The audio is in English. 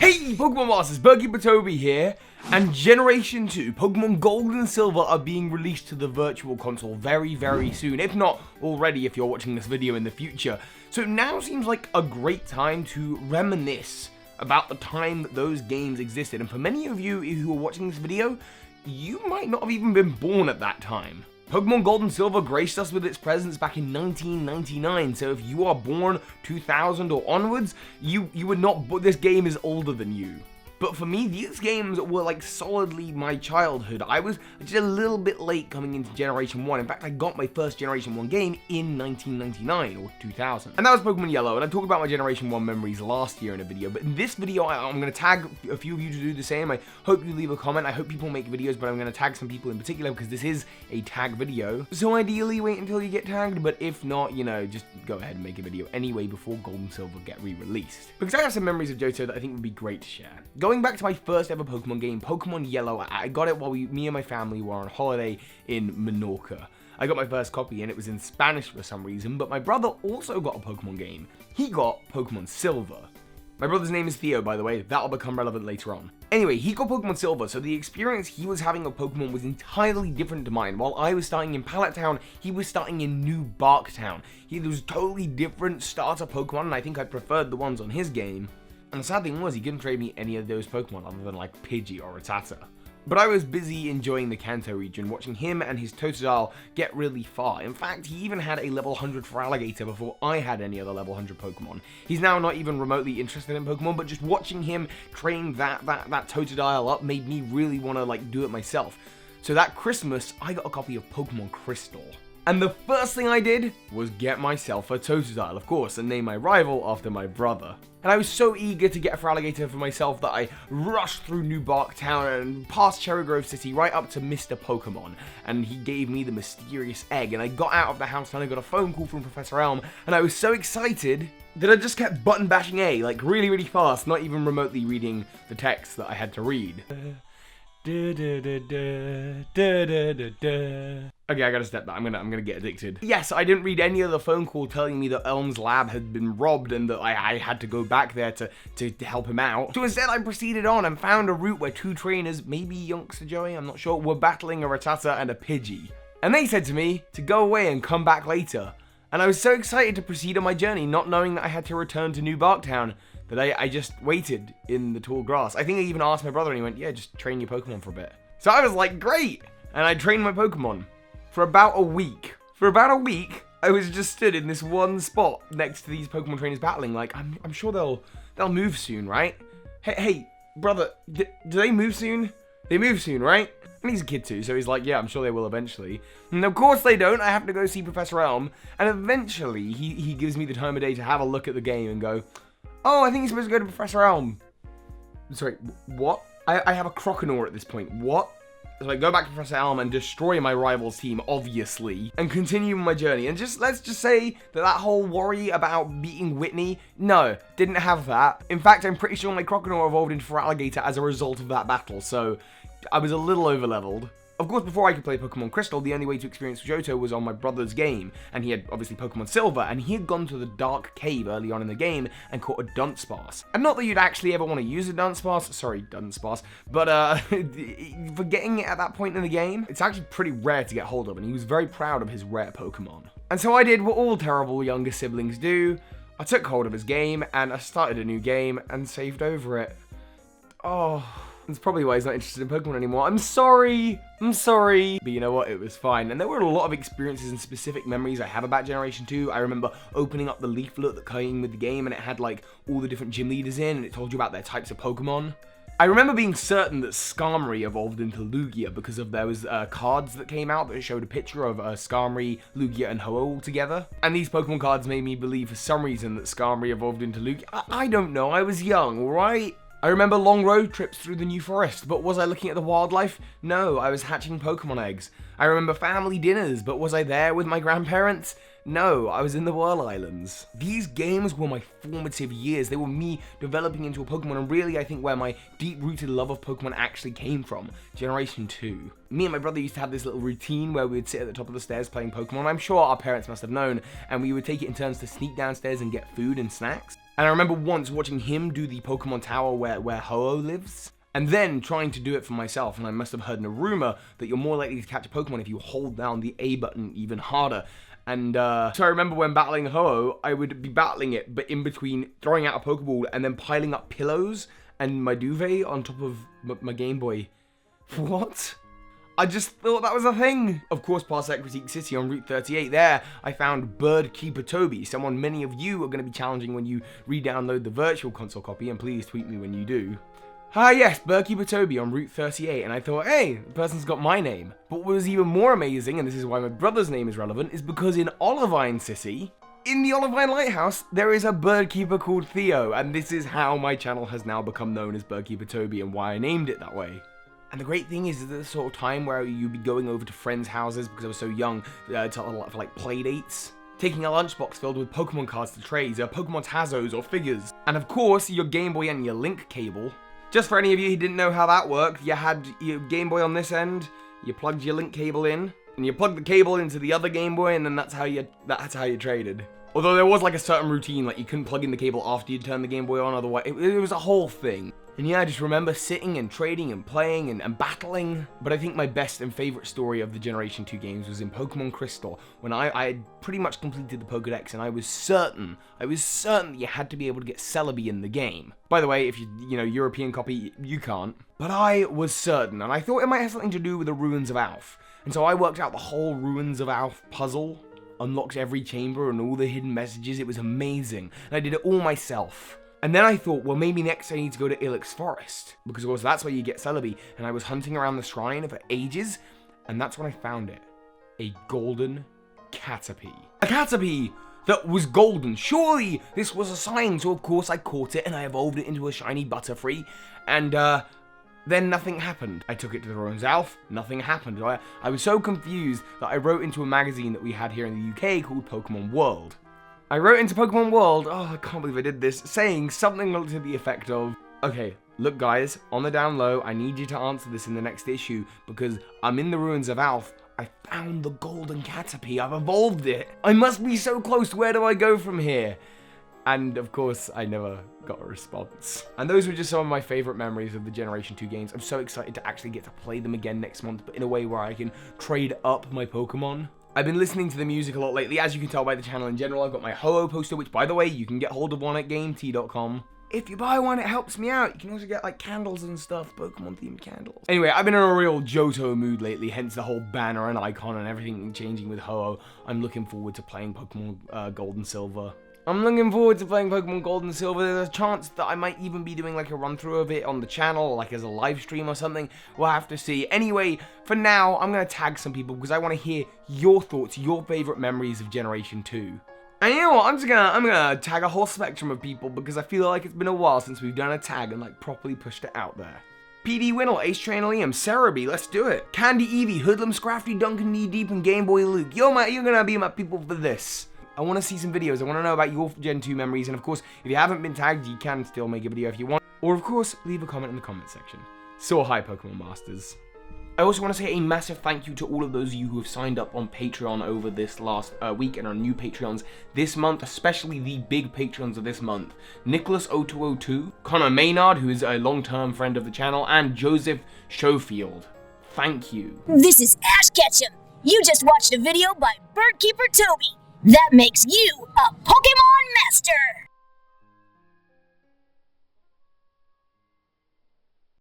Hey Pokemon Masters, Burkeeper Toby here, and Generation 2 Pokemon Gold and Silver are being released to the Virtual Console very soon, if not already if you're watching this video in the future. So now seems like a great time to reminisce about the time that those games existed, and for many of you who are watching this video, you might not have even been born at that time. Pokemon Gold and Silver graced us with its presence back in 1999, so if you are born 2000 or onwards, you would not, but this game is older than you. But for me, these games were like solidly my childhood. I was just a little bit late coming into Generation 1. In fact, I got my first Generation 1 game in 1999 or 2000. And that was Pokemon Yellow, and I talked about my Generation 1 memories last year in a video. But in this video, I'm going to tag a few of you to do the same. I hope you leave a comment. I hope people make videos, but I'm going to tag some people in particular because this is a tag video. So ideally, wait until you get tagged, but if not, you know, just go ahead and make a video anyway before Gold and Silver get re-released. Because I have some memories of Johto that I think would be great to share. Going back to my first ever Pokemon game, Pokemon Yellow, I got it while me and my family were on holiday in Menorca. I got my first copy and it was in Spanish for some reason, but my brother also got a Pokemon game. He got Pokemon Silver. My brother's name is Theo, by the way, that'll become relevant later on. Anyway, he got Pokemon Silver, so the experience he was having of Pokemon was entirely different to mine. While I was starting in Pallet Town, he was starting in New Bark Town. There was totally different starter Pokemon, and I think I preferred the ones on his game. And the sad thing was, he couldn't trade me any of those Pokemon other than like Pidgey or Rattata. But I was busy enjoying the Kanto region, watching him and his Totodile get really far. In fact, he even had a level 100 for Alligator before I had any other level 100 Pokemon. He's now not even remotely interested in Pokemon, but just watching him train that Totodile up made me really want to like do it myself. So that Christmas, I got a copy of Pokemon Crystal. And the first thing I did was get myself a Totodile, of course, and name my rival after my brother. And I was so eager to get a Feraligatr for myself that I rushed through New Bark Town and past Cherry Grove City right up to Mr. Pokemon. And he gave me the mysterious egg, and I got out of the house and I got a phone call from Professor Elm, and I was so excited that I just kept button bashing A, like really fast, not even remotely reading the text that I had to read. Okay, I gotta step back. I'm gonna get addicted. Yes, I didn't read any of the phone call telling me that Elm's lab had been robbed and that I had to go back there to help him out. So instead, I proceeded on and found a route where two trainers, maybe Youngster Joey, I'm not sure, were battling a Rattata and a Pidgey. And they said to me to go away and come back later. And I was so excited to proceed on my journey, not knowing that I had to return to New Bark Town, that I just waited in the tall grass. I think I even asked my brother and he went, yeah, just train your Pokemon for a bit. So I was like, great! And I trained my Pokemon for about a week. For about a week, I was just stood in this one spot next to these Pokemon trainers battling. Like, I'm sure they'll move soon, right? Hey, brother, do they move soon? They move soon, right? And he's a kid too, so he's like, yeah, I'm sure they will eventually. And of course they don't. I have to go see Professor Elm. And eventually, he gives me the time of day to have a look at the game and go, oh, I think you're supposed to go to Professor Elm. Sorry, what? I have a Croconaw at this point. What? So I go back to Professor Elm and destroy my rival's team, obviously, and continue my journey. And let's just say that whole worry about beating Whitney, no, didn't have that. In fact, I'm pretty sure my Croconaw evolved into Feraligatr as a result of that battle, so I was a little over-leveled. Of course, before I could play Pokemon Crystal, the only way to experience Johto was on my brother's game, and he had, obviously, Pokemon Silver, and he had gone to the Dark Cave early on in the game and caught a Dunsparce. And not that you'd actually ever want to use a Dunsparce, sorry, Dunsparce, but for getting it at that point in the game, it's actually pretty rare to get hold of, and he was very proud of his rare Pokemon. And so I did what all terrible younger siblings do. I took hold of his game, and I started a new game, and saved over it. Oh, that's probably why he's not interested in Pokemon anymore. I'm sorry. But you know what? It was fine. And there were a lot of experiences and specific memories I have about Generation 2. I remember opening up the leaflet that came with the game and it had like all the different gym leaders in and it told you about their types of Pokemon. I remember being certain that Skarmory evolved into Lugia because of there was cards that came out that showed a picture of Skarmory, Lugia, and Ho-Oh together. And these Pokemon cards made me believe for some reason that Skarmory evolved into Lugia. I don't know. I was young, alright? I remember long road trips through the New Forest, but was I looking at the wildlife? No, I was hatching Pokemon eggs. I remember family dinners, but was I there with my grandparents? No, I was in the Whirl Islands. These games were my formative years. They were me developing into a Pokemon, and really I think where my deep-rooted love of Pokemon actually came from. Generation 2. Me and my brother used to have this little routine where we would sit at the top of the stairs playing Pokemon. I'm sure our parents must have known, and we would take it in turns to sneak downstairs and get food and snacks. And I remember once watching him do the Pokemon Tower where Ho-Oh lives, and then trying to do it for myself, and I must have heard a rumor that you're more likely to catch a Pokemon if you hold down the A button even harder. And so I remember when battling Ho-Oh, I would be battling it, but in between throwing out a Pokeball and then piling up pillows and my duvet on top of my Game Boy. What? I just thought that was a thing. Of course, past Critique City on Route 38 there, I found Bird Keeper Toby, someone many of you are going to be challenging when you re-download the Virtual Console copy, and please tweet me when you do. Yes, Bird Keeper Toby on Route 38, and I thought, hey, the person's got my name. But what was even more amazing, and this is why my brother's name is relevant, is because in Olivine City, in the Olivine Lighthouse, there is a bird keeper called Theo, and this is how my channel has now become known as Bird Keeper Toby and why I named it that way. And the great thing is the sort of time where you'd be going over to friends' houses because I was so young for like play dates, taking a lunchbox filled with Pokemon cards to trade, Pokemon Tazos or figures, and of course your Game Boy and your Link cable. Just for any of you who didn't know how that worked, you had your Game Boy on this end, you plugged your Link cable in, and you plugged the cable into the other Game Boy, and then that's how you traded. Although there was like a certain routine, like you couldn't plug in the cable after you'd turn the Game Boy on, otherwise it was a whole thing. And yeah, I just remember sitting and trading and playing and battling. But I think my best and favorite story of the Generation 2 games was in Pokemon Crystal, when I had pretty much completed the Pokedex, and I was certain that you had to be able to get Celebi in the game. By the way, if you know, European copy, you can't. But I was certain, and I thought it might have something to do with the Ruins of Alph. And so I worked out the whole Ruins of Alph puzzle, unlocked every chamber and all the hidden messages. It was amazing, and I did it all myself. And then I thought, well, maybe next I need to go to Ilex Forest, because of course that's where you get Celebi, and I was hunting around the shrine for ages, and that's when I found it. A golden Caterpie. A Caterpie that was golden. Surely this was a sign, so of course I caught it, and I evolved it into a shiny Butterfree, and then nothing happened. I took it to the Ruins of Alph, nothing happened. I was so confused that I wrote into a magazine that we had here in the UK called Pokemon World. I wrote into Pokemon World, I can't believe I did this, saying something to the effect of, okay, look guys, on the down low, I need you to answer this in the next issue, because I'm in the Ruins of Alph, I found the golden Caterpie, I've evolved it, I must be so close, where do I go from here? And of course, I never got a response. And those were just some of my favorite memories of the Generation 2 games. I'm so excited to actually get to play them again next month, but in a way where I can trade up my Pokemon. I've been listening to the music a lot lately, as you can tell by the channel in general. I've got my Ho-Oh poster, which, by the way, you can get hold of one at GameTea.com. If you buy one, it helps me out. You can also get, like, candles and stuff, Pokemon-themed candles. Anyway, I've been in a real Johto mood lately, hence the whole banner and icon and everything changing with Ho-Oh. I'm looking forward to playing Pokemon Gold and Silver. There's a chance that I might even be doing like a run through of it on the channel, like as a live stream or something. We'll have to see. Anyway, for now, I'm going to tag some people because I want to hear your thoughts, your favorite memories of Generation 2. And you know what, I'm gonna tag a whole spectrum of people because I feel like it's been a while since we've done a tag and like properly pushed it out there. PD Winnell, Ace Trainer Liam, Cerebi, let's do it. Candy Eevee, Hoodlum, Scrafty, Duncan Knee Deep, and Game Boy Luke. You're gonna be my people for this. I want to see some videos. I want to know about your Gen 2 memories. And of course, if you haven't been tagged, you can still make a video if you want. Or of course, leave a comment in the comment section. So hi, Pokemon Masters. I also want to say a massive thank you to all of those of you who have signed up on Patreon over this last week and are new Patreons this month, especially the big Patreons of this month. Nicholas0202, Connor Maynard, who is a long-term friend of the channel, and Joseph Schofield. Thank you. This is Ash Ketchum. You just watched a video by Birdkeeper Toby. That makes you a Pokemon Master!